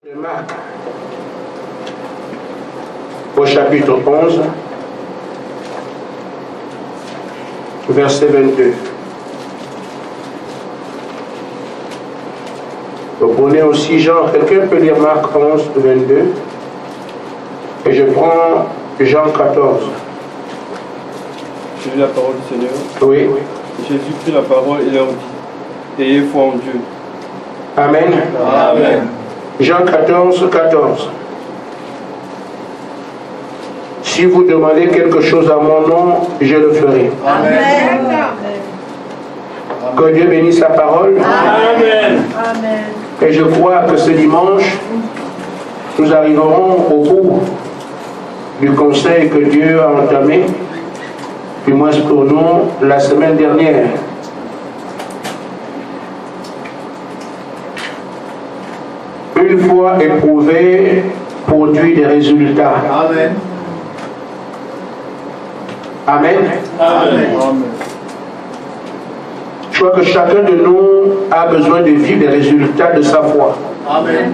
de Marc, au chapitre 11, verset 22. Vous prenez aussi Jean, quelqu'un peut lire Marc 11, 22, et je prends Jean 14. J'ai lu la parole du Seigneur. Oui. Jésus prit la parole et leur dit: ayez foi en Dieu. Amen. Amen. Jean 14, 14. Si vous demandez quelque chose à mon nom, je le ferai. Amen. Que Dieu bénisse sa parole. Amen. Et je crois que ce dimanche, nous arriverons au bout du conseil que Dieu a entamé, du moins pour nous, la semaine dernière. Une fois éprouvé, produit des résultats. Amen. Amen. Amen. Je crois que chacun de nous a besoin de vivre les résultats de sa foi. Amen.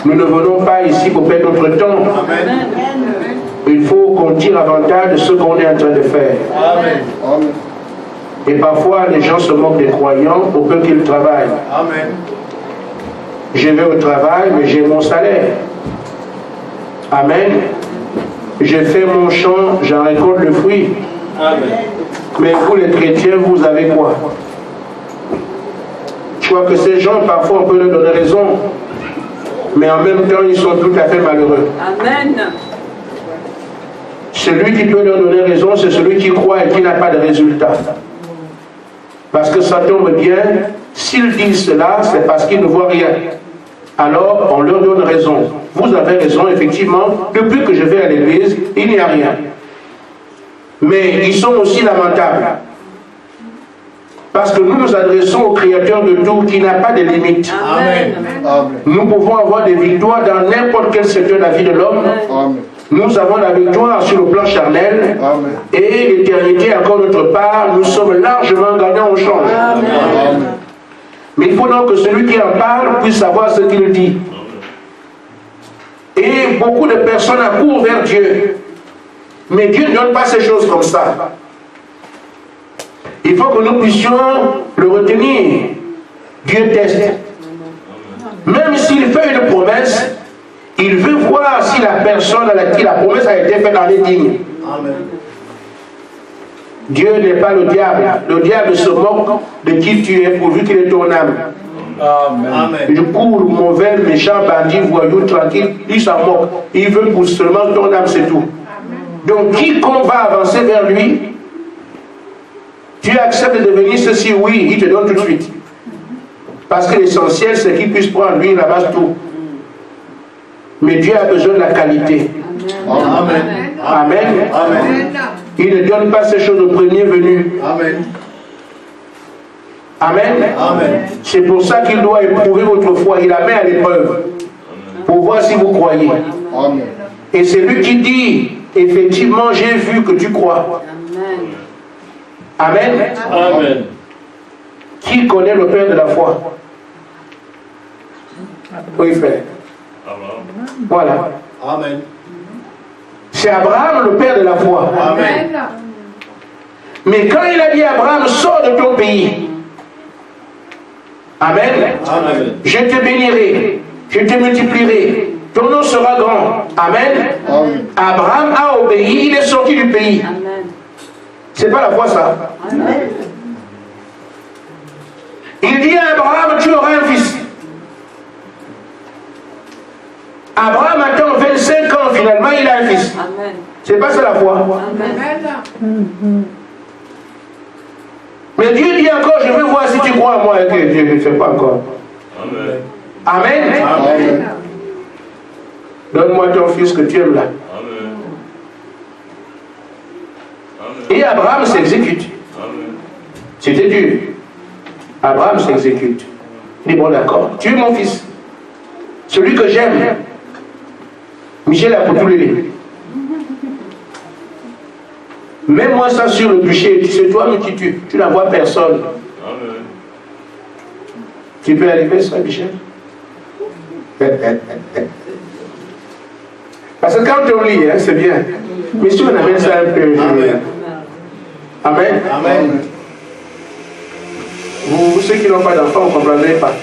Nous ne venons pas ici pour perdre notre temps. Amen. Il faut qu'on tire avantage de ce qu'on est en train de faire. Amen. Et parfois, les gens se moquent des croyants pour peu qu'ils travaillent. Amen. Je vais au travail, mais j'ai mon salaire. Amen. Je fais mon champ, j'en récolte le fruit. Amen. Mais vous, les chrétiens, vous avez quoi? Je crois que ces gens, parfois, on peut leur donner raison. Mais en même temps, ils sont tout à fait malheureux. Amen. Celui qui peut leur donner raison, c'est celui qui croit et qui n'a pas de résultat. Parce que ça tombe bien, s'ils disent cela, c'est parce qu'ils ne voient rien. Alors, on leur donne raison. Vous avez raison, effectivement, depuis que je vais à l'église, il n'y a rien. Mais ils sont aussi lamentables. Parce que nous nous adressons au Créateur de tout qui n'a pas de limites. Amen. Nous pouvons avoir des victoires dans n'importe quel secteur de la vie de l'homme. Nous avons la victoire sur le plan charnel. Amen. Et l'éternité est encore notre part. Nous sommes largement gagnants au change. Amen. Mais il faut donc que celui qui en parle puisse savoir ce qu'il dit. Et beaucoup de personnes accourent vers Dieu. Mais Dieu ne donne pas ces choses comme ça. Il faut que nous puissions le retenir. Dieu teste. Même s'il fait une promesse, il veut voir si la personne à qui la promesse a été faite en est digne. Amen. Dieu n'est pas le diable. Le diable se moque de qui tu es pourvu qu'il est ton âme. Amen. Du coup, mauvais, méchant, bandit, voyou, tranquille, il s'en moque. Il veut pour seulement ton âme, c'est tout. Donc, quiconque va avancer vers lui, tu acceptes de devenir ceci, oui, il te donne tout de suite. Parce que l'essentiel, c'est qu'il puisse prendre, lui, il ramasse tout. Mais Dieu a besoin de la qualité. Amen. Amen. Amen. Il ne donne pas ces choses au premier venu. Amen. Amen. Amen. C'est pour ça qu'il doit éprouver votre foi. Il la met à l'épreuve. Pour voir si vous croyez. Amen. Et c'est lui qui dit, effectivement, j'ai vu que tu crois. Amen. Amen. Qui connaît le Père de la foi? Oui, frère. Voilà. Amen. C'est Abraham le Père de la foi. Amen. Mais quand il a dit à Abraham, sors de ton pays. Amen. Amen. Je te bénirai, je te multiplierai, ton nom sera grand. Amen. Amen. Abraham a obéi, il est sorti du pays. C'est pas la foi ça. Amen. Il dit à Abraham, tu auras un fils. Abraham attend 25 ans, finalement il a un fils. Amen. C'est pas ça la foi. Amen. Mais Dieu dit encore, je veux voir si tu crois en moi. Et Dieu ne fait pas encore. Amen. Amen. Amen. Donne-moi ton fils que tu aimes là. Amen. Et Abraham s'exécute. Amen. C'était Dieu. Abraham s'exécute. Il dit, bon d'accord, tu es mon fils. Celui que j'aime. Michel a poutulé. Mets-moi ça sur le bûcher. C'est toi qui tue. Tu n'en vois personne. Amen. Tu peux arriver ça, Michel? Parce que quand on lit, hein, c'est bien. Mais si on amène ça un peu. Amen. Amen. Vous, ceux qui n'ont pas d'enfants, vous ne comprendrez pas.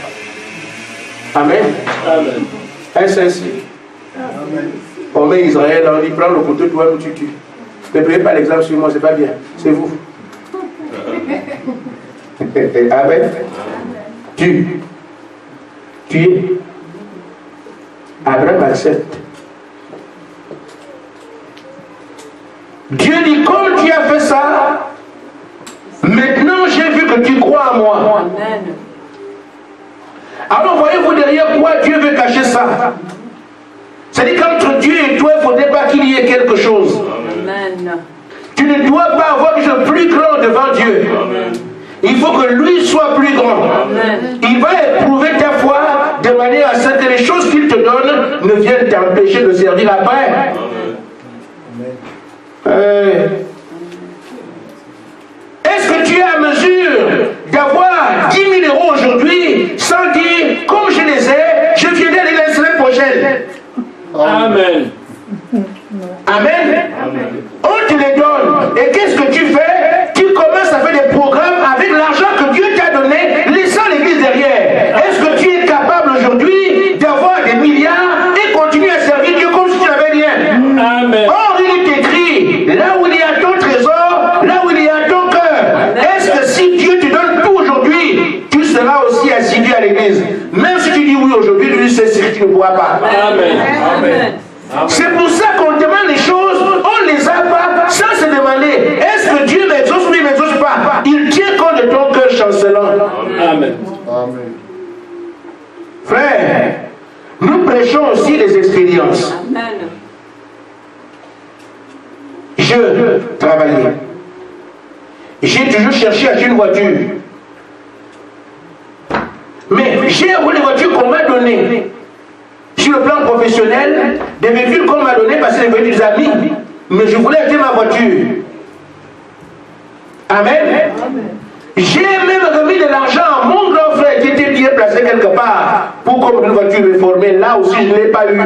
Amen. Amen. Est-ce ainsi? Amen. On met Israël, on dit prends le couteau, toi-même tu tues. Ne prenez pas l'exemple sur moi, c'est pas bien. C'est vous. Amen. Tu es. Abraham accepte. Dieu dit, comme tu as fait ça, maintenant j'ai vu que tu crois en moi. Amen. Alors voyez-vous derrière quoi Dieu veut cacher ça. C'est-à-dire qu'entre Dieu et toi, il ne faudrait pas qu'il y ait quelque chose. Amen. Tu ne dois pas avoir quelque chose de plus grand devant Dieu. Amen. Il faut que lui soit plus grand. Amen. Il va éprouver ta foi de manière à ce que les choses qu'il te donne ne viennent t'empêcher de servir après. Est-ce que tu es à mesure d'avoir 10 000 euros aujourd'hui sans dire, comme je les ai, je viendrai la semaine prochaine? Amen. Amen. On te les donne. Et qu'est-ce que tu fais? Tu commences à faire des programmes avec l'argent que Dieu t'a donné, laissant l'église derrière. Est-ce que tu es capable aujourd'hui d'avoir des milliards et continuer à servir Dieu comme si tu n'avais rien? Amen. Or, il t'écrit, là où il y a ton trésor, là où il y a ton cœur. Est-ce que si Dieu te donne tout aujourd'hui, tu seras aussi assidu à l'église? Même si tu dis oui aujourd'hui, tu dis c'est ce que tu ne pourras pas. Amen. Amen. C'est pour ça qu'on demande les choses, on ne les a pas, sans se demander, est-ce que Dieu m'exauce ou il ne m'exauce pas? Il tient compte de ton cœur chancelant. Amen. Amen. Frère, nous prêchons aussi les expériences. Amen. Je travaillais. J'ai toujours cherché à acheter une voiture. Mais j'ai roulé les voitures qu'on m'a données. Sur le plan professionnel, des véhicules qu'on m'a donné parce que c'est des amis. Mais je voulais acheter ma voiture. Amen. J'ai même remis de l'argent à mon grand frère qui était bien placé quelque part pour comme une voiture réformée. Là aussi, je ne l'ai pas eu.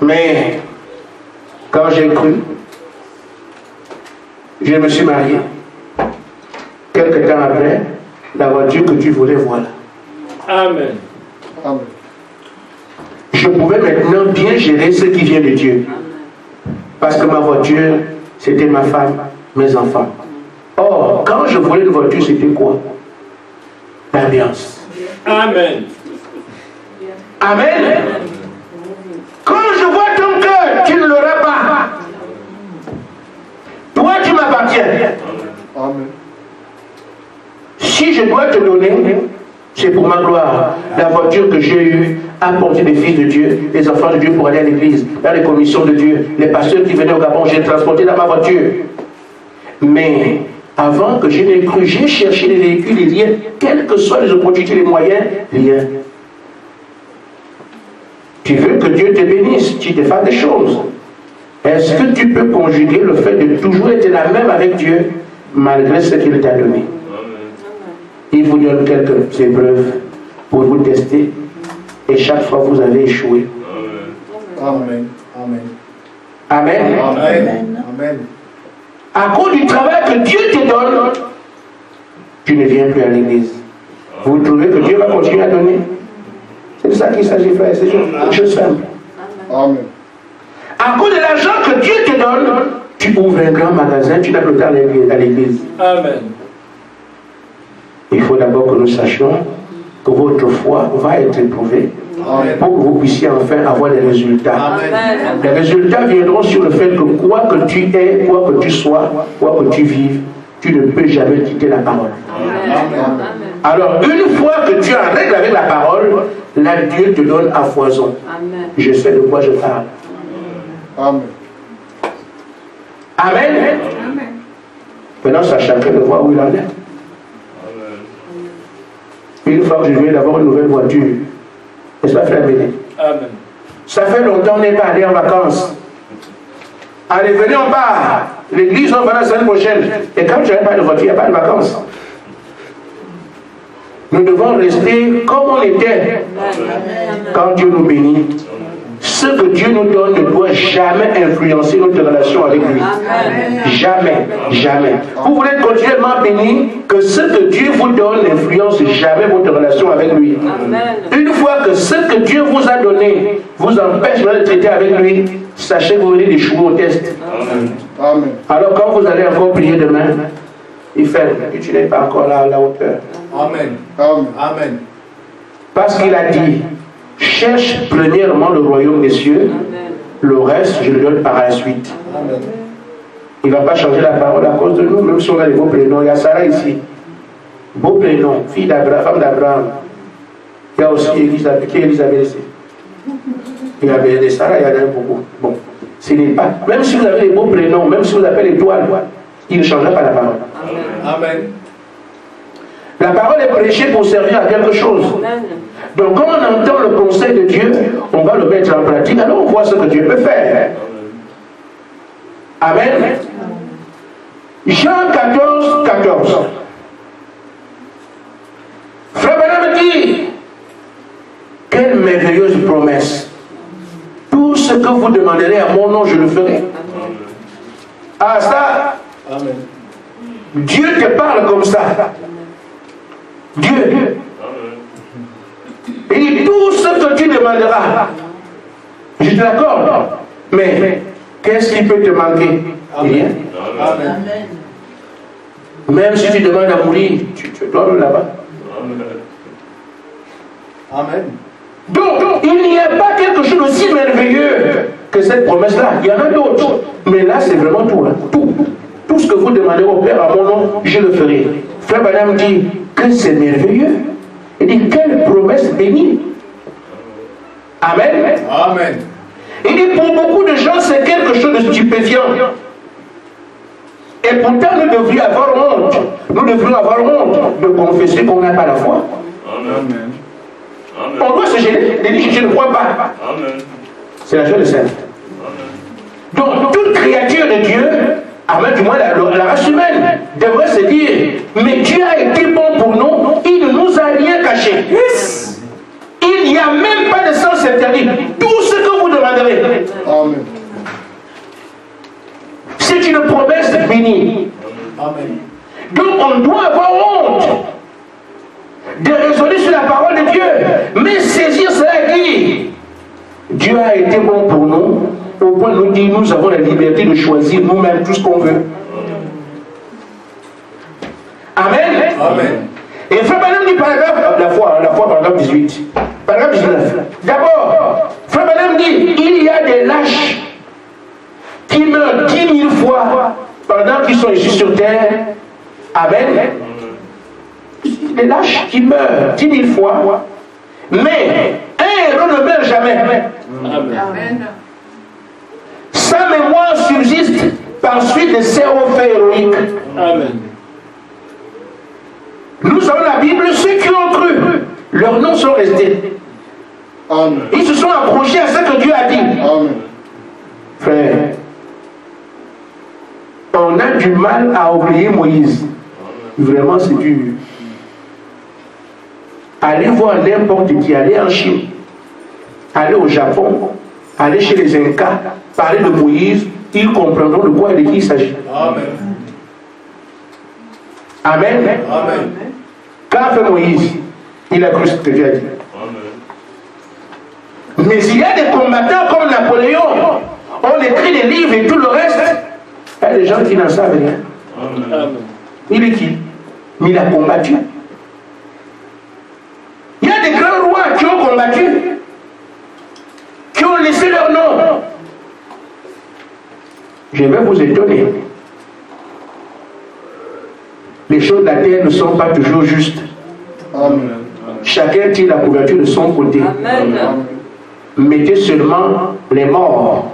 Mais quand j'ai cru, je me suis marié. Quelque temps après, la voiture que tu voulais, voilà. Amen. Amen. Je pouvais maintenant bien gérer ce qui vient de Dieu. Parce que ma voiture, c'était ma femme, mes enfants. Or, quand je voulais une voiture, c'était quoi? L'ambiance. Amen. Amen. Quand je vois ton cœur, tu ne l'auras pas. Toi, tu m'appartiens. Amen. Si je dois te donner, c'est pour ma gloire. La voiture que j'ai eue a porté des fils de Dieu, des enfants de Dieu pour aller à l'église, dans les commissions de Dieu. Les pasteurs qui venaient au Gabon, j'ai transporté dans ma voiture. Mais avant que je n'ai cru, j'ai cherché les véhicules et rien, quelles que soient les opportunités, les moyens, rien. Tu veux que Dieu te bénisse, tu te fasses des choses. Est-ce que tu peux conjuguer le fait de toujours être la même avec Dieu, malgré ce qu'il t'a donné? Il vous donne quelques épreuves pour vous tester, et chaque fois vous avez échoué. Amen. Amen. Amen. Amen. Amen. À cause du travail que Dieu te donne, tu ne viens plus à l'église. Vous trouvez que Dieu va continuer à donner? C'est de ça qu'il s'agit, frère. C'est une chose simple. Amen. À cause de l'argent que Dieu te donne, tu ouvres un grand magasin, tu n'as plus le temps à l'église. Amen. Il faut d'abord que nous sachions que votre foi va être éprouvée Amen. pour que vous puissiez enfin avoir des résultats. Amen. Les résultats viendront sur le fait que quoi que tu aies, quoi que tu sois, quoi que tu vives, tu ne peux jamais quitter la parole. Amen. Alors, une fois que tu es en règle avec la parole, là, Dieu te donne à foison. Amen. Je sais de quoi je parle. Amen. Amen. Maintenant, c'est à chacun de voir où il en est. Une fois que je viens d'avoir une nouvelle voiture, n'est-ce pas, frère Béné? Amen. Ça fait longtemps qu'on n'est pas allé en vacances. Allez, venez, on part. L'église, on va la semaine prochaine. Et quand tu n'as pas de voiture, il n'y a pas de vacances. Nous devons rester comme on était quand Dieu nous bénit. Ce que Dieu nous donne ne doit jamais influencer notre relation avec lui. Jamais, jamais. Vous voulez être continuellement béni, que ce que Dieu vous donne n'influence jamais votre relation avec lui. Une fois que ce que Dieu vous a donné vous empêche de traiter avec lui, sachez que vous venez d'échouer au test. Amen. Alors quand vous allez encore prier demain, il fait que tu n'es pas encore là à la hauteur. Amen. Amen. Amen. Parce qu'il a dit, cherche premièrement le royaume des cieux, le reste je le donne par la suite. Amen. Il ne va pas changer la parole à cause de nous, même si on a des beaux prénoms. Il y a Sarah ici, beau prénom, fille d'Abraham, femme d'Abraham. Il y a aussi Elisabeth, qui est Elisabeth ici. Il y a des Sarah, il y en a beaucoup. Bon, ce n'est pas, même si vous avez des beaux prénoms, même si vous appelez étoile, il ne changera pas la parole. Amen. La parole est prêchée pour servir à quelque chose. Donc quand on entend le conseil de Dieu, on va le mettre en pratique, alors on voit ce que Dieu peut faire. Amen. Jean 14, 14. Frère Branham dit, quelle merveilleuse promesse. Tout ce que vous demanderez à mon nom, je le ferai. Ah ça, Amen. Dieu te parle comme ça. Dieu. Il dit, tout ce que tu demanderas, je te l'accorde. Mais qu'est-ce qui peut te manquer? Rien. Amen. Même si tu demandes à mourir, tu dors là-bas. Amen. Donc, il n'y a pas quelque chose d'aussi merveilleux que cette promesse-là. Il y en a d'autres. Mais là, c'est vraiment tout. Hein. Tout ce que vous demandez au Père à mon nom, je le ferai. Frère Branham dit que c'est merveilleux. Il dit, quelle promesse bénie. Amen. Amen. Il dit, pour beaucoup de gens, c'est quelque chose de stupéfiant. Et pourtant, nous devrions avoir honte. Nous devrions avoir honte de confesser qu'on n'a pas la foi. Amen. On doit se gêner. Il dit, je ne crois pas. C'est la joie de Saint. Donc, toute créature de Dieu, amen, du moins la race humaine, devrait se dire, mais Dieu a été bon pour nous, il ne nous a rien caché. Yes. Il n'y a même pas de sens interdit. Tout ce que vous demanderez. Amen. C'est une promesse bénie. Amen. Donc on doit avoir honte de raisonner sur la parole de Dieu, mais saisir cela et dire, Dieu a été bon pour nous, au point de nous dire, nous avons la liberté de choisir nous-mêmes tout ce qu'on veut. Amen. Amen. Et Frère Branham dit paragraphe, la foi paragraphe 18, paragraphe 19. D'abord, Frère Branham dit, il y a des lâches qui meurent 10 000 fois pendant qu'ils sont ici sur terre. Amen. Des lâches qui meurent 10 000 fois, mais un héros ne meurt jamais. Amen. Sa mémoire subsiste par suite de ses hauts faits héroïques. Amen. Nous avons la Bible, ceux qui ont cru, leurs noms sont restés. Amen. Ils se sont accrochés à ce que Dieu a dit. Amen. Frère, on a du mal à oublier Moïse. Vraiment, c'est dur. Allez voir n'importe qui, allez en Chine, allez au Japon, allez chez les Incas, parlez de Moïse, ils comprendront de quoi et de qui il s'agit. Amen. Amen. Amen. Qu'a fait Moïse? Il a cru ce que Dieu a dit. Mais il y a des combattants comme Napoléon, on écrit des livres et tout le reste. Il y a des gens qui n'en savent rien. Amen. Il est qui? Mais il a combattu. Il y a des grands rois qui ont combattu, qui ont laissé leur nom. Je vais vous étonner. Les choses de la terre ne sont pas toujours justes. Amen. Chacun tire la couverture de son côté. Amen. Mettez seulement les morts.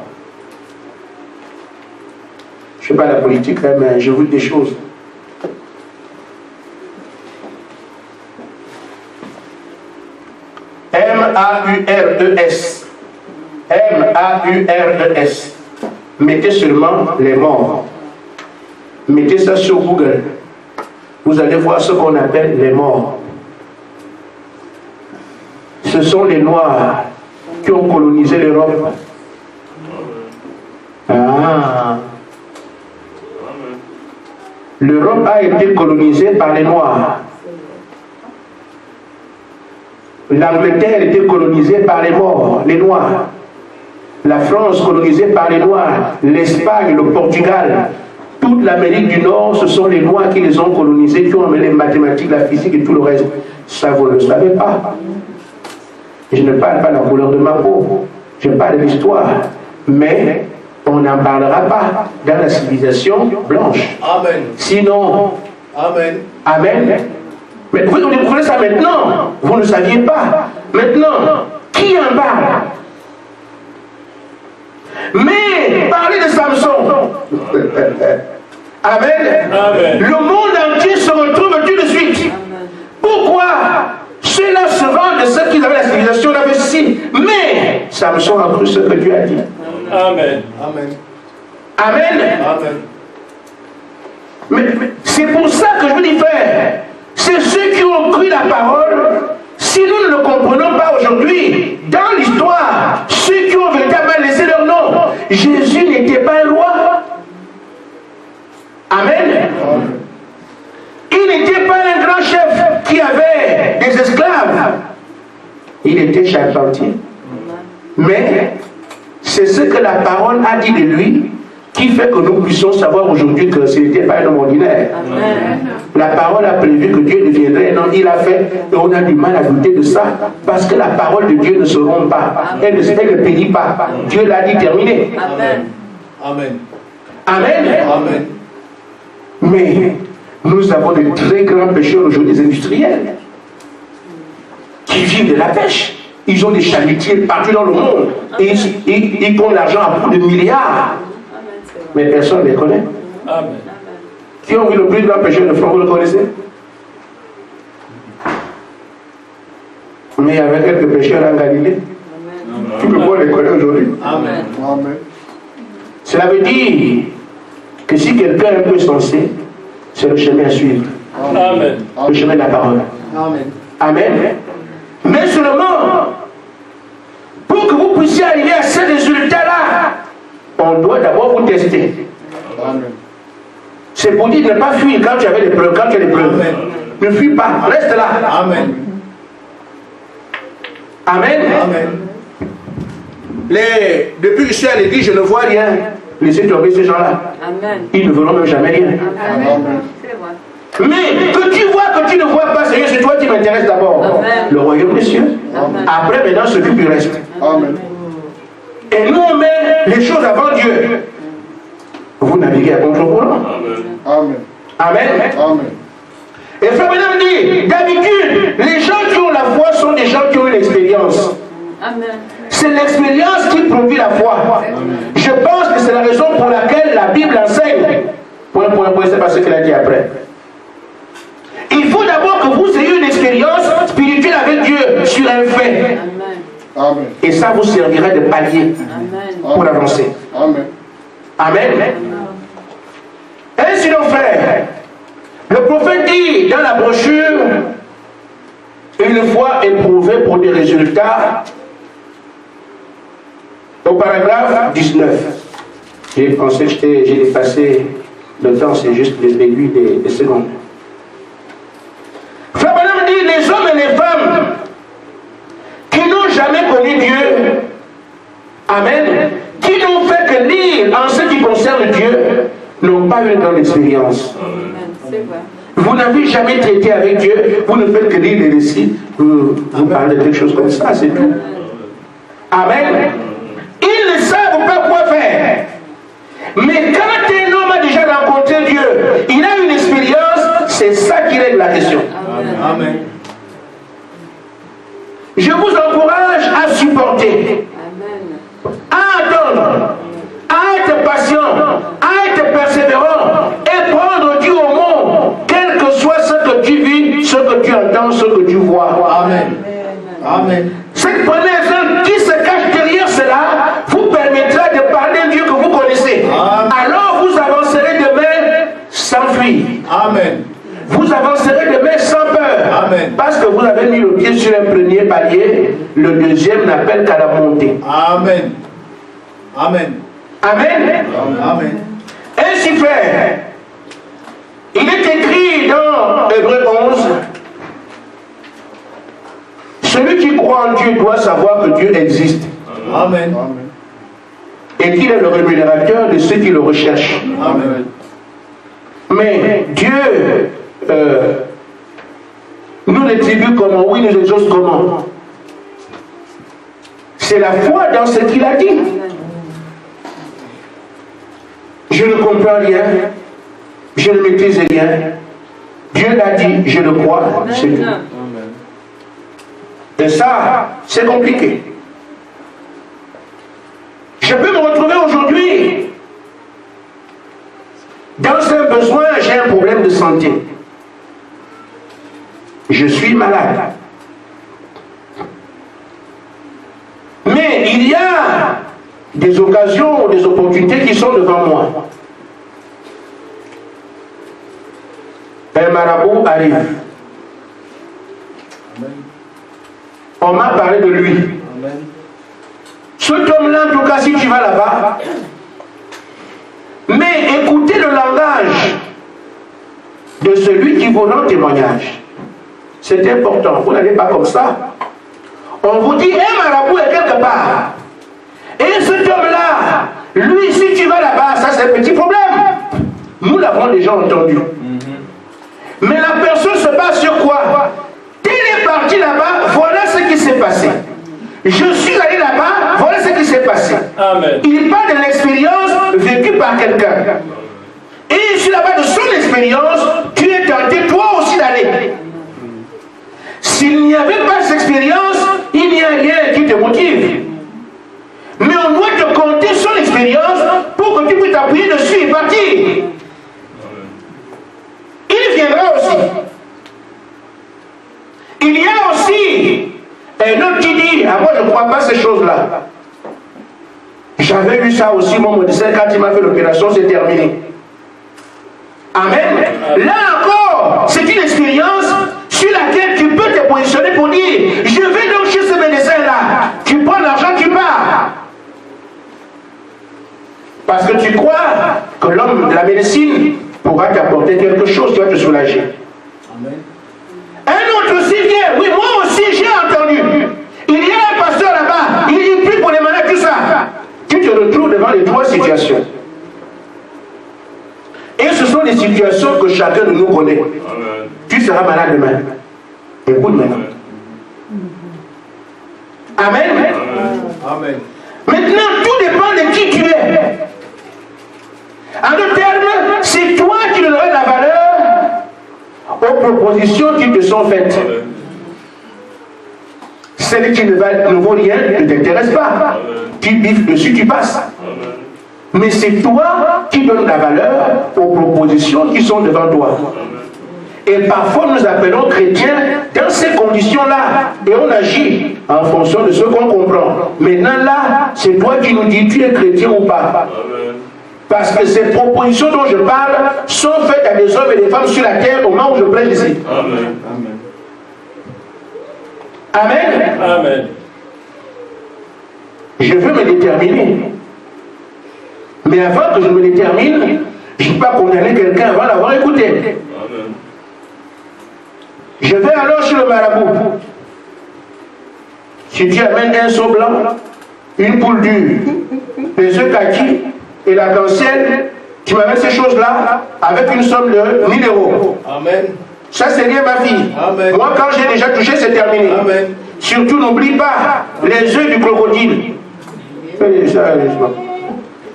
Je ne sais pas la politique, hein, mais je vous dis des choses. M-A-U-R-E-S. M-A-U-R-E-S. Mettez seulement les morts. Mettez ça sur Google. Vous allez voir ce qu'on appelle les morts. ce sont les Noirs qui ont colonisé l'Europe. Ah. L'Europe a été colonisée par les Noirs. L'Angleterre a été colonisée par les morts, les Noirs. La France colonisée par les Noirs. L'Espagne, le Portugal. Toute l'Amérique du Nord, ce sont les Noirs qui les ont colonisés, qui ont amené les mathématiques, la physique et tout le reste. Ça, vous ne le savez pas. Je ne parle pas de la couleur de ma peau. Je parle de l'histoire. Mais on n'en parlera pas dans la civilisation blanche. Amen. Sinon, Amen. Amen. Mais vous découvrez ça maintenant. Vous ne saviez pas. Maintenant, qui en parle? Mais parlez de Samson. Amen. Amen. Le monde entier se retrouve tout de suite. Pourquoi? Ceux-là se vendent de ceux qui avaient la civilisation là aussi. Mais Samson a cru ce que Dieu a dit. Amen. Amen. Amen. Amen. Mais c'est pour ça que je vous dis, frère, c'est ceux qui ont cru la parole. Si nous ne le comprenons pas aujourd'hui, dans l'histoire, ceux qui ont véritablement laissé leur nom, Jésus n'était pas un roi. Amen. Il n'était pas un grand chef qui avait des esclaves. Il était charpentier. Mais c'est ce que la parole a dit de lui qui fait que nous puissions savoir aujourd'hui que ce n'était pas un homme ordinaire. Amen. La parole a prévu que Dieu deviendrait un homme, il a fait, et on a du mal à douter de ça, parce que la parole de Dieu ne se rompt pas, elle ne périt pas. Dieu l'a dit, terminé. Amen. Amen. Amen. Amen. Mais nous avons de très grands pêcheurs aujourd'hui, des industriels, qui vivent de la pêche. Ils ont des chalutiers partout dans le monde, et ils font l'argent à plus de milliards. Mais personne ne les connaît. Amen. Qui ont vu le plus grand pêcheur de France, vous le connaissez? Mais il y avait quelques pêcheurs en Galilée. Tout le monde les connaît aujourd'hui. Amen. Amen. Cela veut dire que si quelqu'un est un peu sensé, c'est le chemin à suivre. Amen. Le chemin de la parole. Amen. Amen. Mais seulement, pour que vous puissiez arriver à ces résultats-là, on doit d'abord vous tester. Amen. C'est pour dire de ne pas fuir quand tu avais des preuves, quand tu as des preuves. Amen. Ne fuis pas, reste là. Amen. Amen. Amen. Depuis que je suis à l'église, je ne vois rien. Laissez tomber ces gens-là. Amen. Ils ne verront même jamais rien. Amen. C'est vrai. Mais que tu vois, que tu ne vois pas, Seigneur, c'est toi qui m'intéresse d'abord. Amen. Le royaume des cieux. Amen. Après, maintenant, s'occupe du reste. Amen. Et nous, on met les choses avant Dieu. Vous naviguez à contre-courant. Amen. Amen. Amen. Et frère Madame dit, d'habitude, les gens qui ont la foi sont des gens qui ont une expérience. Amen. C'est l'expérience qui produit la foi. Je pense que c'est la raison pour laquelle la Bible enseigne. Point, c'est pas ce qu'elle a dit après. Il faut d'abord que vous ayez une expérience spirituelle avec Dieu sur un fait. Amen. Amen. Et ça vous servira de palier Amen. pour avancer. Amen. Amen. Ainsi nos frères, le prophète dit dans la brochure, une fois éprouvé pour des résultats, au paragraphe 19. J'ai pensé que j'ai dépassé le temps, c'est juste les aiguilles des secondes. Frère Branham dit, les hommes et les femmes qui n'ont jamais connu Dieu, amen, qui n'ont fait que lire en ce qui concerne Dieu, n'ont pas eu une grande expérience. Amen. C'est vrai. Vous n'avez jamais traité avec Dieu, vous ne faites que lire les récits, vous parlez de quelque chose comme ça, c'est tout. Amen. Ils ne savent pas quoi faire. Mais quand un homme a déjà rencontré Dieu, il a une expérience, c'est ça qui règle la question. Amen. Je vous encourage à supporter, Amen. à attendre, à être patient, à être persévérant et prendre Dieu au mot, quel que soit ce que tu vis, ce que tu entends, ce que tu vois. Amen. Amen. Cette première chose qui se cache derrière cela vous permettra de parler d'un Dieu que vous connaissez. Amen. Alors vous avancerez demain sans fuir. Amen. Vous avancerez demain sans peur. Amen. Parce que vous avez mis le pied sur un premier palier, le deuxième n'appelle qu'à la montée. Amen. Amen. Amen. Amen. Ainsi fait, il est écrit dans Hébreux 11, celui qui croit en Dieu doit savoir que Dieu existe. Amen. Et qu'il est le rémunérateur de ceux qui le recherchent. Amen. Mais Dieu nous rétribue comment? Oui, nous exauce comment? C'est la foi dans ce qu'il a dit. Je ne comprends rien, je ne maîtrise rien. Dieu l'a dit, je le crois, c'est tout. Et ça, c'est compliqué. Je peux me retrouver aujourd'hui dans un besoin, j'ai un problème de santé. Je suis malade. Mais il y a des occasions, des opportunités qui sont devant moi. Un marabout arrive. On m'a parlé de lui. Cet homme-là, en tout cas, si tu vas là-bas, mais écoutez le langage de celui qui vous rend témoignage. C'est important. Vous n'allez pas comme ça. On vous dit, un marabout est quelque part. Et cet homme-là, lui, si tu vas là-bas, ça c'est un petit problème. Nous l'avons déjà entendu. Mais la personne se base sur quoi? Tel est parti là-bas, voilà ce qui s'est passé. Je suis allé là-bas, voilà ce qui s'est passé. Amen. Il parle de l'expérience vécue par quelqu'un. Et sur la base de son expérience, tu es tenté toi aussi d'aller. S'il n'y avait pas cette expérience, il n'y a rien qui te motive. Mais on doit te compter son expérience pour que tu puisses t'appuyer dessus et partir. Il viendra aussi. Il y a aussi un autre qui dit, ah moi je ne crois pas ces choses-là. J'avais vu ça aussi, mon médecin, quand il m'a fait l'opération, c'est terminé. Amen. Là encore, c'est une expérience sur laquelle tu peux te positionner pour dire, je vais donc chez ce médecin-là. Tu prends l'argent, tu pars. Parce que tu crois que l'homme de la médecine pourra t'apporter quelque chose, tu vas te soulager. Amen. Un autre aussi vient, oui, moi aussi j'ai entendu. Il y a un pasteur là-bas, il prie pour les malades, tout ça. Tu te retrouves devant les trois situations. Et ce sont des situations que chacun de nous connaît. Amen. Tu seras malade demain. Écoute maintenant. Amen. Amen. Maintenant, tout dépend de qui tu es. En d'autres termes, c'est toi qui donneras la valeur aux propositions qui te sont faites. Celle qui ne vaut rien ne t'intéresse pas. Tu biffes dessus, tu passes. Mais c'est toi qui donnes la valeur aux propositions qui sont devant toi. Et parfois nous appelons chrétiens dans ces conditions-là. Et on agit en fonction de ce qu'on comprend. Maintenant là, c'est toi qui nous dis tu es chrétien ou pas. Parce que ces propositions dont je parle sont faites à des hommes et des femmes sur la terre au moment où je prêche ici. Amen. Amen. Amen. Je veux me déterminer. Mais avant que je me détermine, je ne peux pas condamner quelqu'un avant l'avoir écouté. Amen. Je vais alors chez le marabout. Si tu amènes un seau blanc, une poule dure, des œufs kaki et la cancienne, tu m'amènes ces choses-là avec une somme de 1000 €. Amen. Ça, c'est rien, ma fille. Amen. Moi, quand j'ai déjà touché, c'est terminé. Amen. Surtout, n'oublie pas les œufs du crocodile. Amen.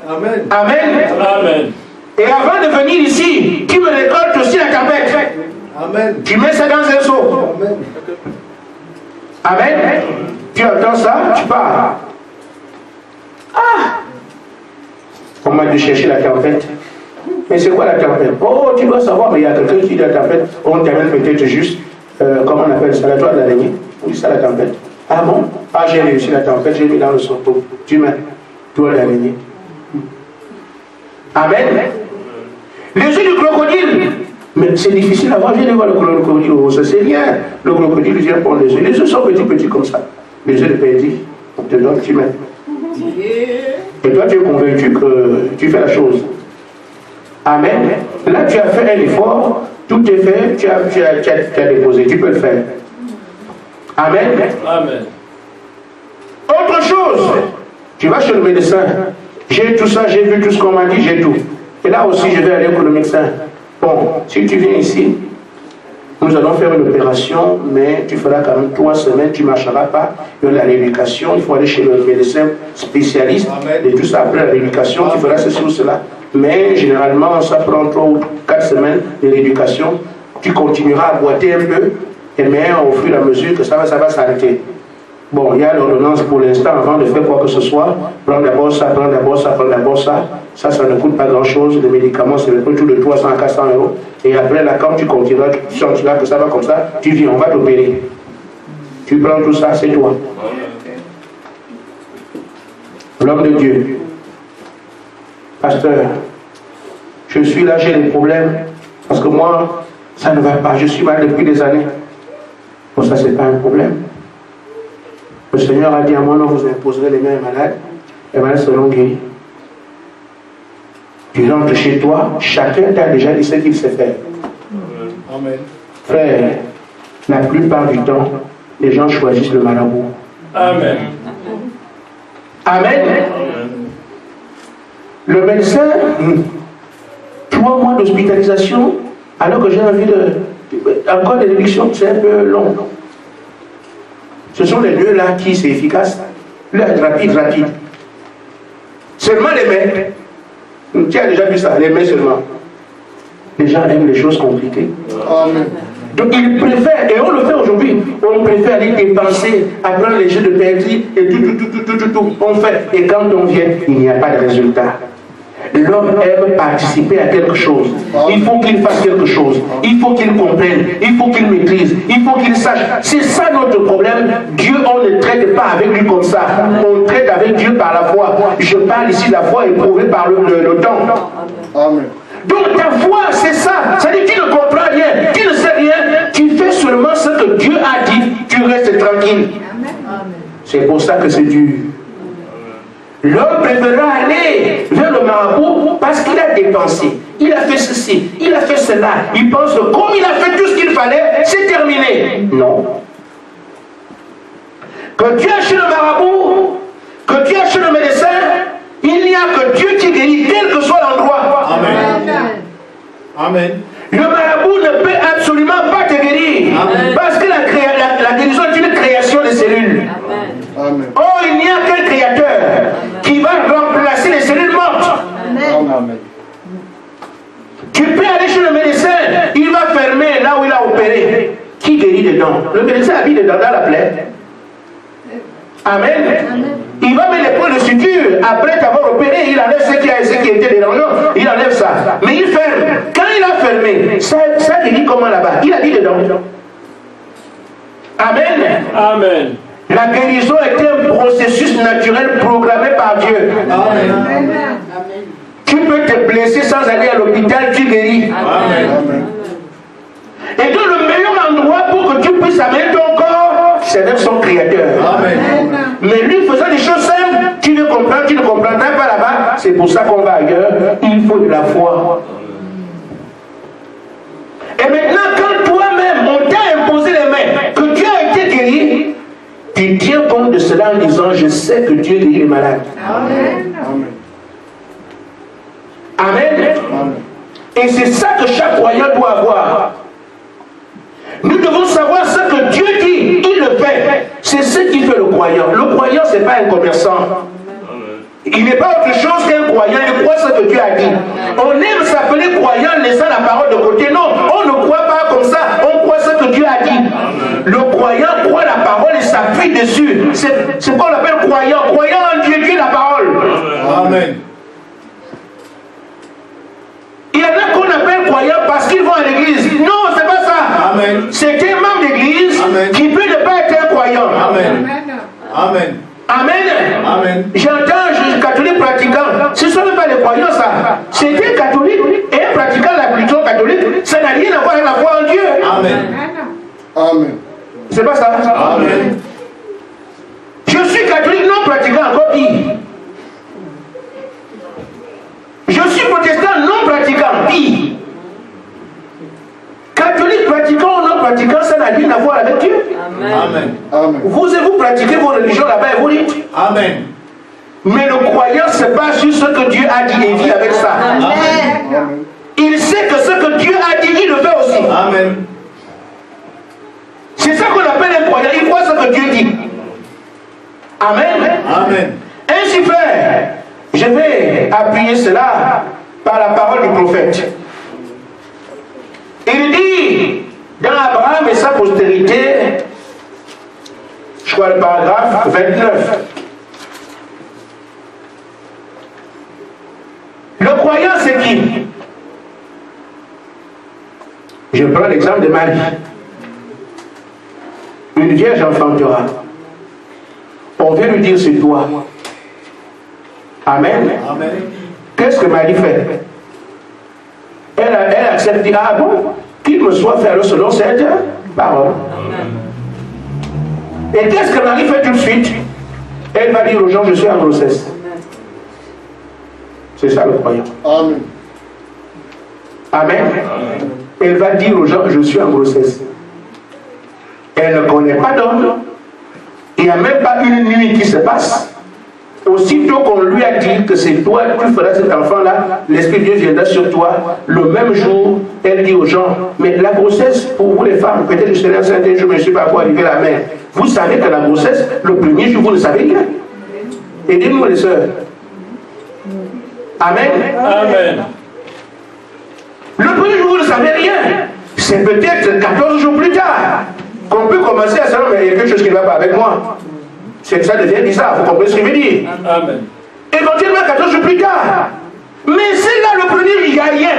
Amen. Amen. Et avant de venir ici, tu me récoltes aussi la carpette. Amen. Tu mets ça dans un seau. Amen. Amen. Tu entends ça, tu pars. Ah! On m'a dit chercher la tempête. Mais c'est quoi la tempête? Oh, tu dois savoir, mais il y a quelqu'un qui dit la tempête. On t'amène peut-être juste, comment on appelle ça, la toile d'araignée. Oui, c'est la tempête. Ah bon? Ah, j'ai réussi la tempête, j'ai mis dans le seau. Tu mets toile d'araignée. Amen. Les yeux du crocodile, Mais c'est difficile à voir. Je viens de voir le crocodile au rose. C'est rien. Le crocodile vient prendre les œufs. Les œufs sont petits comme ça. Les œufs de petit. On te donne, tu mets. Et toi, tu es convaincu que tu fais la chose. Amen. Là, tu as fait un effort. Tout est fait. Tu as déposé. Tu peux le faire. Amen. Amen. Autre chose. Tu vas chez le médecin. J'ai tout ça, j'ai vu tout ce qu'on m'a dit, j'ai tout. Et là aussi, je vais aller pour le médecin. Bon, si tu viens ici, nous allons faire une opération, mais tu feras quand même 3 semaines, tu ne marcheras pas. Il y a la rééducation, il faut aller chez le médecin spécialiste. Et tout ça, après la rééducation, tu feras ceci ou cela. Mais généralement, ça prend 3 ou 4 semaines de rééducation. Tu continueras à boiter un peu, mais au fur et à mesure que ça va s'arrêter. Bon, il y a l'ordonnance pour l'instant, avant de faire quoi que ce soit, prendre d'abord ça, prendre d'abord ça, prendre d'abord ça. Ça ne coûte pas grand-chose. Les médicaments, c'est le prix de 300 à 400 euros. Et après, là, quand tu continueras, tu sentiras que ça va comme ça, tu viens, on va t'opérer. Tu prends tout ça, c'est toi. L'homme de Dieu. Pasteur, je suis là, j'ai des problèmes. Parce que moi, ça ne va pas. Je suis mal depuis des années. Bon, ça, c'est pas un problème. Le Seigneur a dit à moi, non, vous imposerez les mains malades, les malades seront guéris. Tu rentres chez toi, chacun t'a déjà dit ce qu'il sait faire. Amen. Frère, la plupart du temps, les gens choisissent le marabout. Amen. Amen. Le médecin, 3 mois d'hospitalisation, alors que j'ai envie de... Encore des réductions, c'est un peu long. Ce sont les lieux là qui c'est efficace. Là, rapide. Seulement les mains. Tu as déjà vu ça, les mains seulement. Les gens aiment les choses compliquées. Amen. Donc ils préfèrent, et on le fait aujourd'hui, on préfère aller dépenser, apprendre les jeux de perdrix et tout, on fait. Et quand on vient, il n'y a pas de résultat. L'homme aime participer à quelque chose. Il faut qu'il fasse quelque chose. Il faut qu'il comprenne. Il faut qu'il maîtrise. Il faut qu'il sache. C'est ça notre problème. Dieu, on ne traite pas avec lui comme ça. On traite avec Dieu par la foi. Je parle ici de la foi éprouvée par le temps. Amen. Donc ta foi, c'est ça. Ça dit que tu ne comprends rien. Tu ne sais rien. Tu fais seulement ce que Dieu a dit. Tu restes tranquille. C'est pour ça que c'est dur. L'homme préférera aller vers le marabout parce qu'il a dépensé. Il a fait ceci, il a fait cela. Il pense que comme il a fait tout ce qu'il fallait, c'est terminé. Non. Que tu ailles chez le marabout, que tu ailles chez le médecin, il n'y a que Dieu qui guérit, quel que soit l'endroit. Amen. Amen. Le marabout ne peut absolument pas te guérir. Amen. Parce que la guérison est une création de cellules. Amen. Oh, il n'y a qu'un créateur qui va remplacer les cellules mortes. Amen. Tu peux aller chez le médecin, il va fermer là où il a opéré. Qui guérit dedans? Le médecin habite dedans dans la plaie. Amen. Il va mettre les points de suture. Après t'avoir opéré, il enlève ce qui était dérangeant. Il enlève ça. Mais il ferme. Quand il a fermé, ça guérit comment là-bas? Il a dit dedans. Amen. Amen. La guérison est un processus naturel programmé par Dieu. Amen. Tu peux te blesser sans aller à l'hôpital, tu guéris. Amen. Et donc le meilleur endroit pour que tu puisses amener ton corps, c'est vers son créateur. Amen. Mais lui faisant des choses simples, tu ne comprendras pas là-bas. C'est pour ça qu'on va ailleurs. Il faut de la foi. Et maintenant, quand toi-même, on t'a imposé les mains, que tu as été guéri, tu tiens compte de cela en disant, je sais que Dieu guérit les malades. Amen. Amen. Amen. Et c'est ça que chaque croyant doit avoir. Nous devons savoir ce que Dieu dit, il le fait. C'est ce qui fait le croyant. Le croyant, ce n'est pas un commerçant. Il n'est pas autre chose qu'un croyant, il croit ce que Dieu a dit. On aime s'appeler croyant en laissant la parole de côté. Non, on ne croit pas comme ça, on croit ce que Dieu a dit. Le croyant croit la parole et s'appuie dessus. C'est ce qu'on appelle croyant. Croyant en Dieu, Dieu la parole. Amen. Il y en a qu'on appelle croyants parce qu'ils vont à l'église. Non, c'est pas ça. Amen. C'est un membre d'église qui peut ne pas être un croyant. Amen. Amen. Amen. Amen. J'entends un catholique pratiquant. Ce ne sont même pas les croyants, ça. C'est un catholique et un pratiquant de la religion catholique. Ça n'a rien Amen. Amen. C'est pas ça? Amen. Je suis catholique non pratiquant, encore pire. Je suis protestant non pratiquant, pire. Catholique pratiquant ou non pratiquant, ça n'a rien à voir avec Dieu. Amen. Amen. Vous pratiquez vos religions là-bas et vous dites. Amen. Mais le croyant se base sur ce que Dieu a dit et vit avec ça. Amen. Il sait que ce que Dieu a dit, il le fait aussi. Amen. C'est ça qu'on appelle un croyant. Il croit ce que Dieu dit. Amen. Amen. Ainsi fait, je vais appuyer cela par la parole du prophète. Il dit dans Abraham et sa postérité, je crois le paragraphe 29. Le croyant, c'est qui? Je prends l'exemple de Marie. Une vierge enfantera. On vient lui dire c'est toi. Amen. Amen. Qu'est-ce que Marie fait? Elle accepte, dit, ah bon, qu'il me soit fait selon cette parole. Et qu'est-ce que Marie fait tout de suite? Elle va dire aux gens, je suis en grossesse. C'est ça le croyant. Amen. Amen. Elle va dire aux gens, je suis en grossesse. Elle ne connaît pas d'homme. Il n'y a même pas une nuit qui se passe. Aussitôt qu'on lui a dit que c'est toi, tu feras cet enfant-là, l'Esprit de Dieu viendra sur toi. Le même jour, elle dit aux gens, mais la grossesse, pour vous les femmes, peut-être que je serai enceinte un jour, mais je ne sais pas quoi arriver la mère. Vous savez que la grossesse, le premier jour, vous ne savez rien. Aidez-nous les sœurs. Amen. Amen. Le premier jour, vous ne savez rien. C'est peut-être 14 jours plus tard qu'on peut commencer à savoir, mais il y a quelque chose qui ne va pas avec moi. C'est que ça devient bizarre, vous comprenez ce que je veux dire? Amen. Éventuellement 14 jours plus tard. Mais c'est là le premier, il n'y a rien.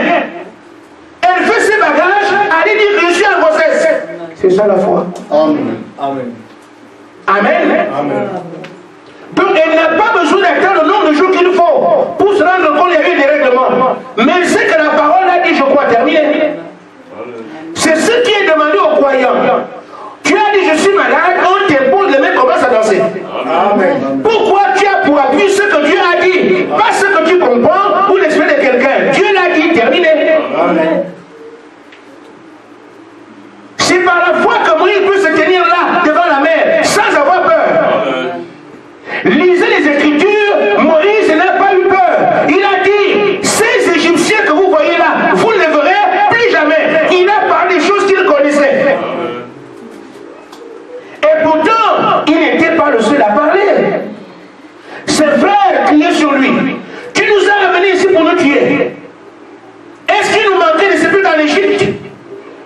Elle fait ses bagages, elle dit que je suis en grossesse. C'est ça la foi. Amen. Amen. Amen. Amen. Donc elle n'a pas besoin d'attendre le nombre de jours qu'il faut pour se rendre compte qu'il y a eu des règlements. Mais elle sait que la parole a dit, je crois, terminé. C'est ce qui est demandé aux croyants. Tu as dit, je suis malade, on t'impose les mains, commence à danser. Amen. Pourquoi tu as pour appui ce que Dieu a dit? Pas ce que tu comprends ou l'expérience de quelqu'un. Dieu l'a dit, terminé. Amen. C'est par la foi que Moïse peut se tenir là, devant la mer, sans avoir peur. Lisez les Écritures, Moïse n'a pas eu peur. Il a dit, ces Égyptiens que vous voyez là, vous ne les verrez plus jamais. Il a parlé des choses qu'il connaissait. Et pourtant, il n'était pas le seul à parler. Ses frères criaient sur lui. Tu nous as ramenés ici pour nous tuer. Est-ce qu'il nous manquait de se plus dans l'Égypte?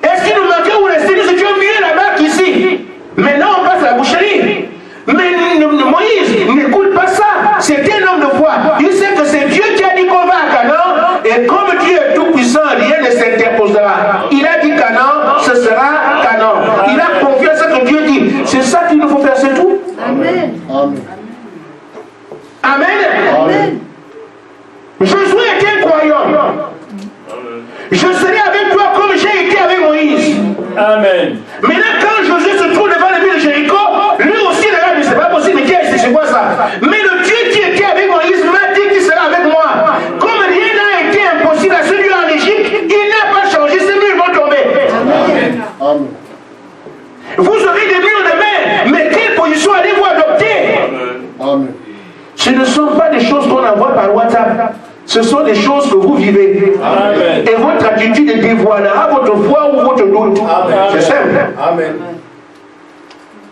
Est-ce qu'il nous manquait où rester? Nous étions mieux là-bas qu'ici. Maintenant, on passe à la boucherie. Mais Moïse n'écoute pas ça. C'est un homme de foi. Il sait que c'est Dieu qui a dit qu'on va à Canaan. Et comme Dieu est tout puissant, rien ne s'interposera. Il a dit Canaan, ce sera Canaan. Il a confiance à ce que Dieu dit. C'est ça qu'il nous faut faire, c'est tout. Amen. Amen. Amen. Amen. Josué était croyant. Je serai avec toi comme j'ai été avec Moïse. Amen. Maintenant, quand Josué se trouve devant le mur de Jéricho, lui aussi regarde, mais c'est pas possible, mais c'est quoi ça? Mais le Dieu qui était avec Moïse m'a dit qu'il sera avec moi. Comme rien n'a été impossible à celui en Égypte, il n'a pas changé, ces murs vont tomber. Amen. Amen. Vous aurez des murs de mer, mais quelle position allez-vous adopter? Amen. Ce ne sont pas des choses qu'on envoie par WhatsApp. Ce sont des choses que vous vivez. Amen. Et votre attitude dévoilera votre foi ou votre doute. C'est simple. Amen.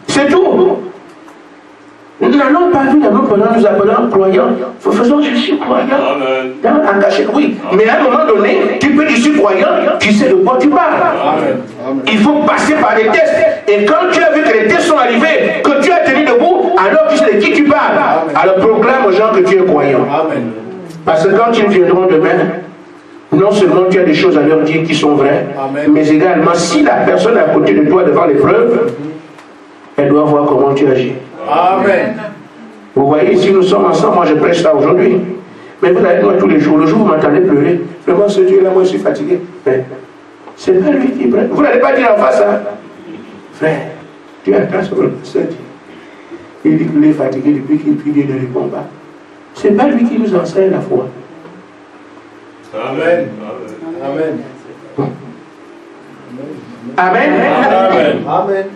C'est tout. Nous n'allons pas vu d'abord pendant nous appelons croyants. Faisons je suis croyant. Engagé, oui. Mais à un moment donné, tu peux dire je suis croyant, tu sais de quoi tu parles. Amen. Amen. Il faut passer par les tests. Et quand tu as vu que les tests sont arrivés, que tu as tenu debout, alors tu sais de qui tu parles. Alors proclame aux gens que tu es croyant. Amen. Parce que quand ils viendront demain, non seulement tu as des choses à leur dire qui sont vraies, Amen. mais également si la personne est à côté de toi devant l'épreuve, elle doit voir comment tu agis. Amen. Vous voyez, si nous sommes ensemble, moi je prêche ça aujourd'hui. Mais vous allez moi tous les jours. Le jour où vous m'entendez pleurer, vraiment ce Dieu là, moi je suis fatigué. Mais C'est pas lui qui prête. Vous n'allez pas dire en face, hein? Frère, tu as grâce sur le pasteur. Il dit qu'il est fatigué depuis qu'il prie, Dieu ne répond pas. C'est pas lui qui nous enseigne la foi. Amen. Amen. Amen. Amen.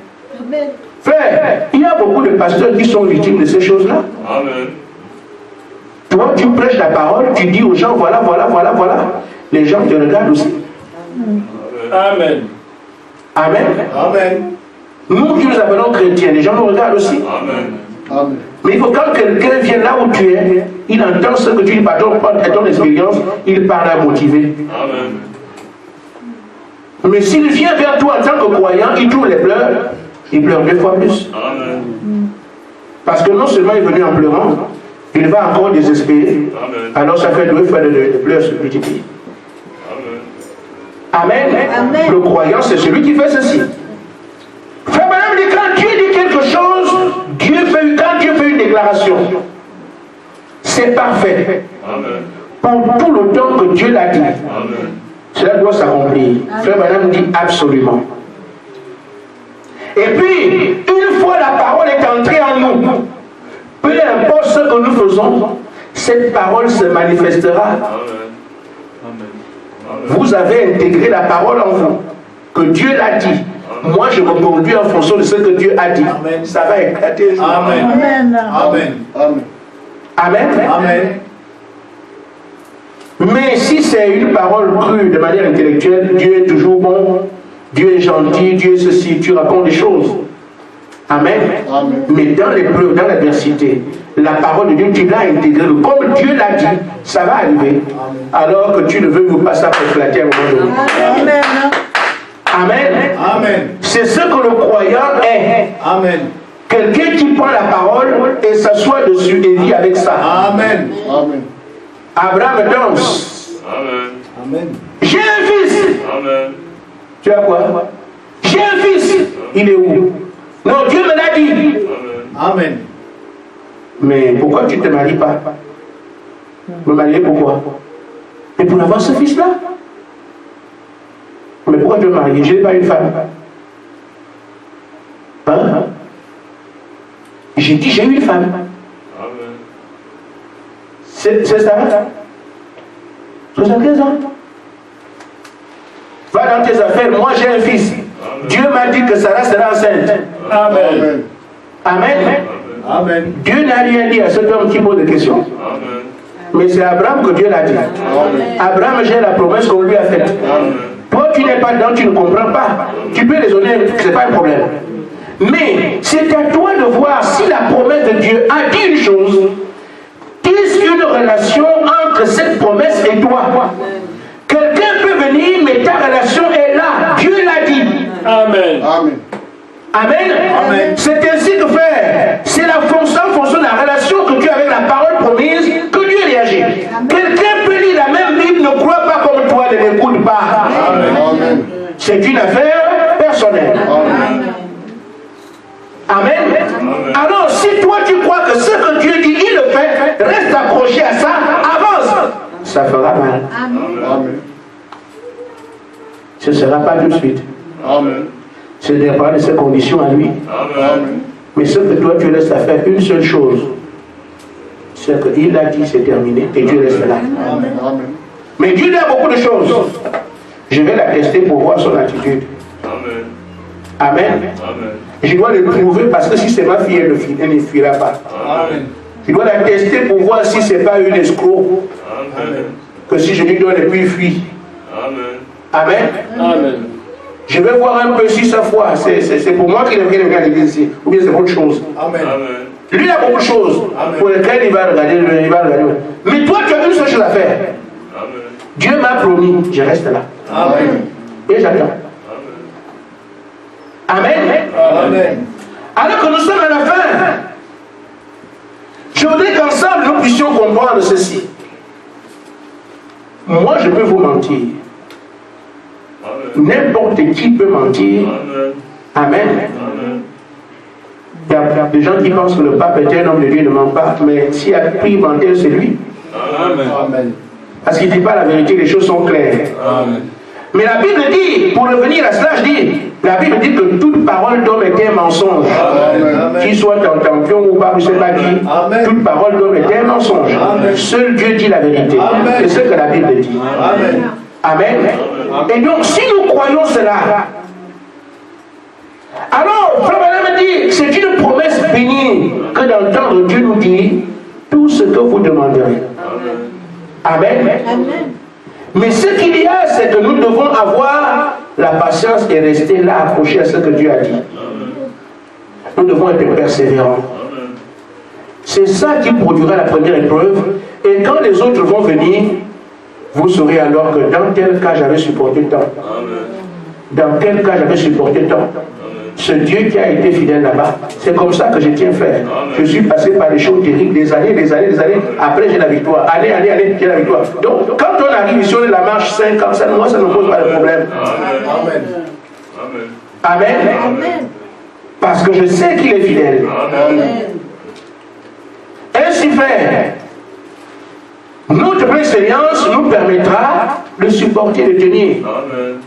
Amen. Frère, il y a beaucoup de pasteurs qui sont victimes de ces choses-là. Amen. Toi, tu prêches la parole, tu dis aux gens, voilà. Les gens te regardent aussi. Amen. Amen. Amen. Nous qui nous appelons chrétiens, les gens nous regardent aussi. Amen. Amen. Mais il faut quand quelqu'un vient là où tu es, il entend ce que tu dis par ton expérience, il parle à motiver. Amen. Mais s'il vient vers toi en tant que croyant, il trouve les pleurs, il pleure 2 fois plus. Amen. Parce que non seulement il est venu en pleurant, il va encore désespérer. Amen. Alors ça fait 2 fois de pleurs se multiplient. Amen. Amen. Le croyant, c'est celui qui fait ceci. Frère Branham dit, quand Dieu dit quelque chose, quand Dieu fait une déclaration, c'est parfait. Amen. Pour tout le temps que Dieu l'a dit. Amen. Cela doit s'accomplir. Frère Branham dit absolument. Et puis, une fois la parole est entrée en nous, peu importe ce que nous faisons, cette parole se manifestera. Amen. Amen. Vous avez intégré la parole en vous, que Dieu l'a dit. Moi, je me conduis en fonction de ce que Dieu a dit. Amen. Ça va éclater. Amen. Amen. Amen. Amen. Amen. Mais si c'est une parole crue de manière intellectuelle, Dieu est toujours bon, Dieu est gentil, Dieu est ceci, tu racontes des choses. Amen. Amen. Mais dans l'épreuve, dans l'adversité, la parole de Dieu, tu l'as intégrée. Comme Dieu l'a dit, ça va arriver. Alors que tu ne veux pas ça pour flatter à un moment donné. Amen. Amen. Amen. C'est ce que le croyant est. Amen. Quelqu'un qui prend la parole et s'assoit dessus et vit avec ça. Amen. Amen. Abraham danse. Amen. Amen. J'ai un fils. Amen. Tu as quoi? J'ai un fils. Il est où? Non, Dieu me l'a dit. Amen. Mais pourquoi tu ne te maries pas? Me marier pourquoi? Et pour avoir ce fils-là? Mais pourquoi tu veux marier? Je n'ai pas une femme. Hein? J'ai dit j'ai une femme. Amen. C'est ça? 75 ans. Va dans tes affaires, moi j'ai un fils. Amen. Dieu m'a dit que Sarah sera enceinte. Amen. Amen. Amen. Dieu n'a rien dit à cet homme qui pose des questions. Amen. Mais c'est Abraham que Dieu l'a dit. Abraham, j'ai la promesse qu'on lui a faite. Amen. Toi, tu n'es pas dedans, tu ne comprends pas. Tu peux raisonner, ce n'est pas un problème. Mais c'est à toi de voir si la promesse de Dieu a dit une chose. Qu'est-ce qu'une relation entre cette promesse et toi? Quelqu'un peut venir, mais ta relation est là. Dieu l'a dit. Amen. Amen. Amen. Amen. C'est ainsi que faire. C'est la fonction de la relation que Dieu a avec la parole promise que Dieu réagit. Quelqu'un peut lire la même Bible, ne croit pas comme toi, ne l'écoute pas. Amen. C'est une affaire personnelle. Amen. Amen. Alors, si toi tu crois que ce que Dieu dit, il le fait, reste accroché à ça, avance. Ça fera mal. Amen. Ce ne sera pas tout de suite. Amen. Ce n'est pas de ses conditions à lui. Amen. Mais ce que toi tu restes à faire, une seule chose, c'est qu'il a dit, c'est terminé, et Dieu reste là. Amen. Amen. Mais Dieu a beaucoup de choses. Je vais la tester pour voir son attitude. Amen. Amen. Amen. Je dois le prouver parce que si c'est ma fille, elle ne fuira pas. Amen. Je dois la tester pour voir si ce n'est pas une escroc. Amen. Que si je lui donne et puis il fuit. Amen. Amen. Amen. Je vais voir un peu si sa foi, c'est pour moi qu'il devrait venir à l'église ici. Ou bien c'est autre chose. Amen. Lui, il a beaucoup de choses pour lesquelles il va regarder. Mais toi, tu as une seule chose à faire. Amen. Dieu m'a promis, je reste là. Amen. Et j'attends. Amen. Amen. Alors que nous sommes à la fin, je voudrais qu'ensemble nous puissions comprendre ceci. Moi, je peux vous mentir. N'importe qui peut mentir. Amen. Il y a des gens qui pensent que le pape est un homme de Dieu, il ne ment pas. Mais s'il a pris mentir, c'est lui. Amen. Parce qu'il ne dit pas la vérité, les choses sont claires. Amen. Mais la Bible dit, pour revenir à cela, je dis, la Bible dit que toute parole d'homme est un mensonge. Qu'il soit en champion ou pas, je ne sais pas qui, toute parole d'homme est un mensonge. Seul Dieu dit la vérité. C'est ce que la Bible dit. Amen. Et donc, si nous croyons cela, alors, Frère Branham dit, c'est une promesse bénie que d'entendre Dieu nous dire tout ce que vous demanderez. Amen. Mais ce qu'il y a, c'est que nous devons avoir la patience et rester là accrochés à ce que Dieu a dit. Nous devons être persévérants. C'est ça qui produira la première épreuve. Et quand les autres vont venir, vous saurez alors que dans tel cas j'avais supporté tant. Dans quel cas j'avais supporté tant. Ce Dieu qui a été fidèle là-bas, c'est comme ça que je tiens frère. Je suis passé par des choses terribles, des années, après j'ai la victoire. Année, j'ai la victoire. Donc quand on arrive ici, on est la marche 5 ans, ça ne me pose pas de problème. Amen. Parce que je sais qu'il est fidèle. Ainsi frère, notre expérience nous permettra de supporter, de tenir.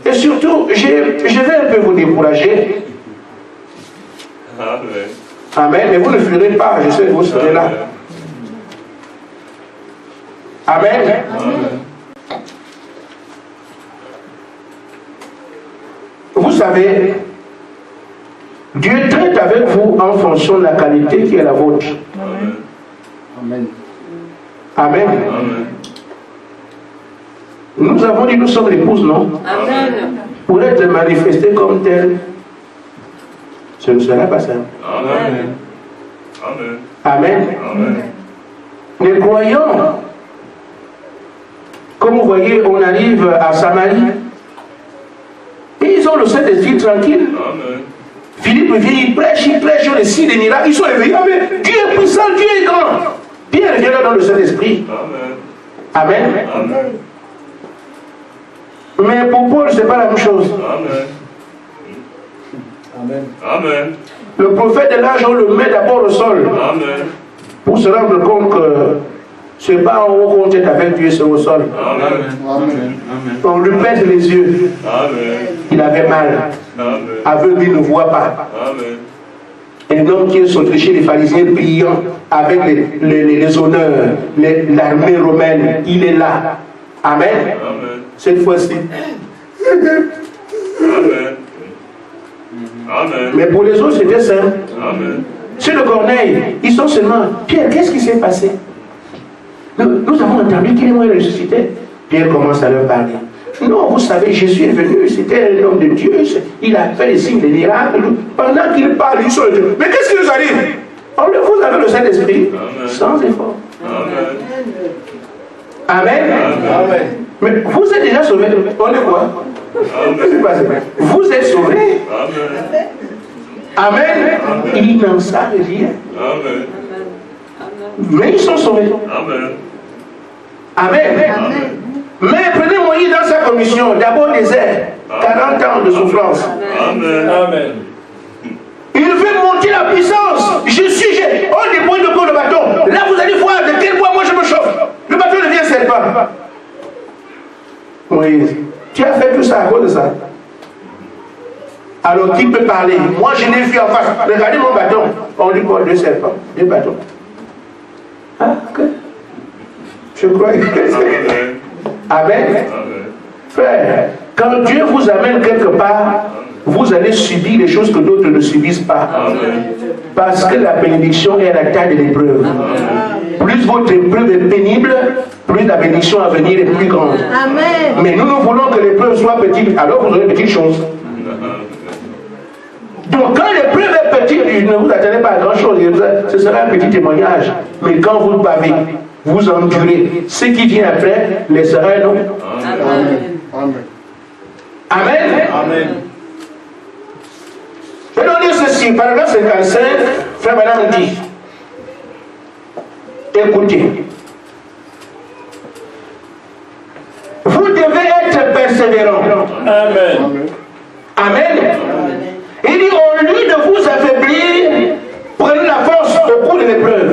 Et surtout, je vais un peu vous décourager. Amen. Mais vous ne fuirez pas, je sais que vous serez là. Amen. Vous savez, Dieu traite avec vous en fonction de la qualité qui est la vôtre. Amen. Amen. Nous avons dit nous sommes l'épouse, non? Amen. Pour être manifesté comme tel, ce ne sera pas simple. Amen. Amen. Les croyants, comme vous voyez, on arrive à Samarie, et ils ont le Saint-Esprit tranquille. Philippe vient, il prêche, on les signe des miracles, ils sont éveillés. Amen. Dieu est puissant, Dieu est grand. Pierre vient dans le Saint-Esprit. Amen. Mais pour Paul, ce n'est pas la même chose. Amen. Le prophète de l'âge, on le met d'abord au sol. Pour se rendre compte que ce n'est pas en haut qu'on est avec Dieu, c'est au sol. On lui pèse les yeux. Il avait mal. Aveugle, il ne voit pas. Un homme qui est sorti chez les pharisiens brillant avec les honneurs, l'armée romaine, il est là. Amen. Cette fois-ci. Mais pour les autres, c'était simple. Chez le Corneille, ils sont seulement. Pierre, qu'est-ce qui s'est passé? Nous avons entendu qu'il est mort et ressuscité. Pierre commence à leur parler. Non, vous savez, Jésus est venu, c'était un homme de Dieu, il a fait des signes, des miracles. Pendant qu'il parle, ils sont les deux. Mais qu'est-ce qui nous arrive? Vous avez le Saint-Esprit, sans effort. Amen. Mais vous êtes déjà sauvés. On est quoi? Vous êtes sauvés. Amen. Ils n'en savent rien. Mais ils sont sauvés. Amen. Mais prenez Moïse dans sa commission, d'abord désert, 40 ans de souffrance. Amen. Il veut monter la puissance. On dépose le bâton. Là, vous allez voir de quel bois moi je me chauffe. Le bâton devient serpent. Moïse, tu as fait tout ça à cause de ça. Alors, qui peut parler? Moi, je l'ai vu en face. Regardez mon bâton. On lui voit deux serpents, deux bâtons. Ah, ok. Je crois que c'est. Amen. Frère, quand Dieu vous amène quelque part, vous allez subir les choses que d'autres ne subissent pas. Parce que la bénédiction est à la taille de l'épreuve. Plus votre épreuve est pénible, plus la bénédiction à venir est plus grande. Amen. Mais nous voulons que l'épreuve soit petite, alors vous aurez petites choses. Donc quand l'épreuve est petite, ne vous attendez pas à grand chose, ce sera un petit témoignage. Mais quand vous bavez, vous endurez, ce qui vient après laissera non. Amen. Amen. Amen. Je vais donner ceci, paragraphe 55, Frère Madame dit, écoutez, vous devez être persévérant. Amen. Amen. Il dit, au lieu de vous affaiblir, prenez la force au cours de l'épreuve.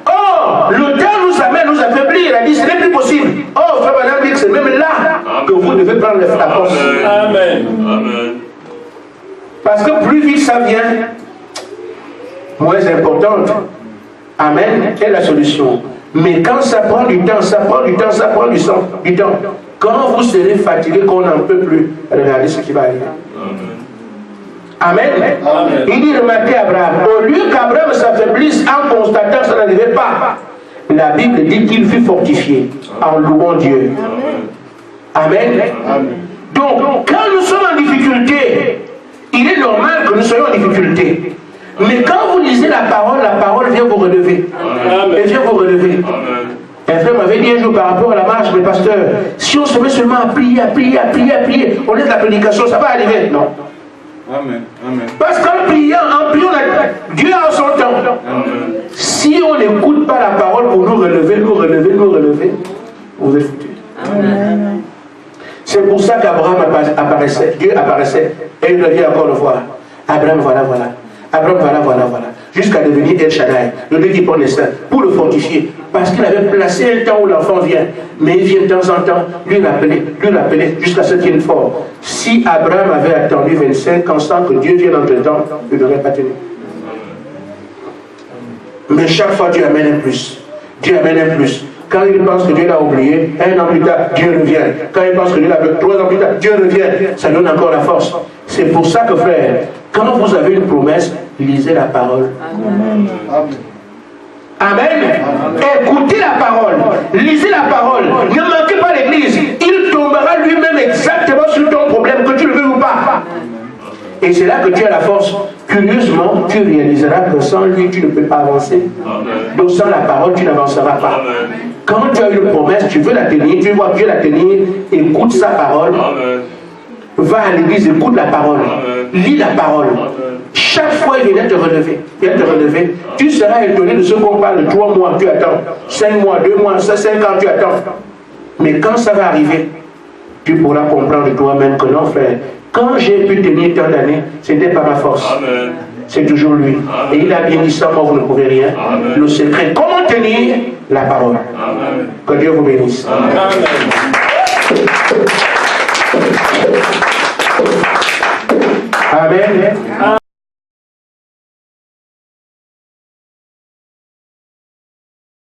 Or, le temps nous amène à nous affaiblir. Il a dit, ce n'est plus possible. Or, Frère Madame dit que c'est même là que vous devez prendre la force. Amen. Amen. Parce que plus vite ça vient, moins importante. Amen, est la solution. Mais quand ça prend du temps, ça prend du temps, ça prend du temps. Quand vous serez fatigué, qu'on n'en peut plus, regardez ce qui va arriver. Amen. Amen. Il dit, remarquez Abraham. Au lieu qu'Abraham s'affaiblisse en constatant que ça n'arrivait pas, la Bible dit qu'il fut fortifié en louant Dieu. Amen. Amen. Donc, quand nous sommes en difficulté, il est normal que nous soyons en difficulté. Mais quand vous lisez la parole vient vous relever. Elle vient vous relever. Un frère m'avait dit un jour par rapport à la marche, mais pasteur, si on se met seulement à prier, on laisse la prédication, ça va arriver. Non. Amen. Amen. Parce qu'en priant, Dieu a son temps. Amen. Si on n'écoute pas la parole pour nous relever, vous êtes foutus. C'est pour ça qu'Abraham apparaissait, Dieu apparaissait, et il revient encore le voir. Abraham, voilà. Abraham, voilà. Jusqu'à devenir El Shaddai, le Dieu qui prend les saints, pour le fortifier. Parce qu'il avait placé un temps où l'enfant vient. Mais il vient de temps en temps, lui l'appeler, jusqu'à ce qu'il est fort. Si Abraham avait attendu 25 ans sans que Dieu vienne entre temps, il n'aurait pas tenu. Mais chaque fois, Dieu amène un plus. Quand il pense que Dieu l'a oublié, un an plus tard, Dieu revient. Quand il pense que Dieu l'a oublié, 3 ans plus tard, Dieu revient. Ça donne encore la force. C'est pour ça que, frère, quand vous avez une promesse, lisez la parole. Amen. Écoutez la parole. Lisez la parole. Ne manquez pas l'église. Il tombera lui-même exactement sur ton problème, que tu le veux ou pas. Et c'est là que tu as la force. Curieusement, tu réaliseras que sans lui, tu ne peux pas avancer. Donc sans la parole, tu n'avanceras pas. Quand tu as une promesse, tu veux la tenir, tu vois Dieu la tenir, écoute sa parole. Va à l'église, écoute la parole. Lis la parole. Chaque fois, il vient te relever. Tu seras étonné de ce qu'on parle de 3 mois, tu attends. 5 mois, 2 mois, 5 ans, tu attends. Mais quand ça va arriver, tu pourras comprendre toi-même que non, frère. Quand j'ai pu tenir tant d'années, ce n'était pas ma force. C'est toujours lui. Et il a bien dit ça, moi vous ne pouvez rien. Le secret, comment tenir la parole. Que Dieu vous bénisse. Amen.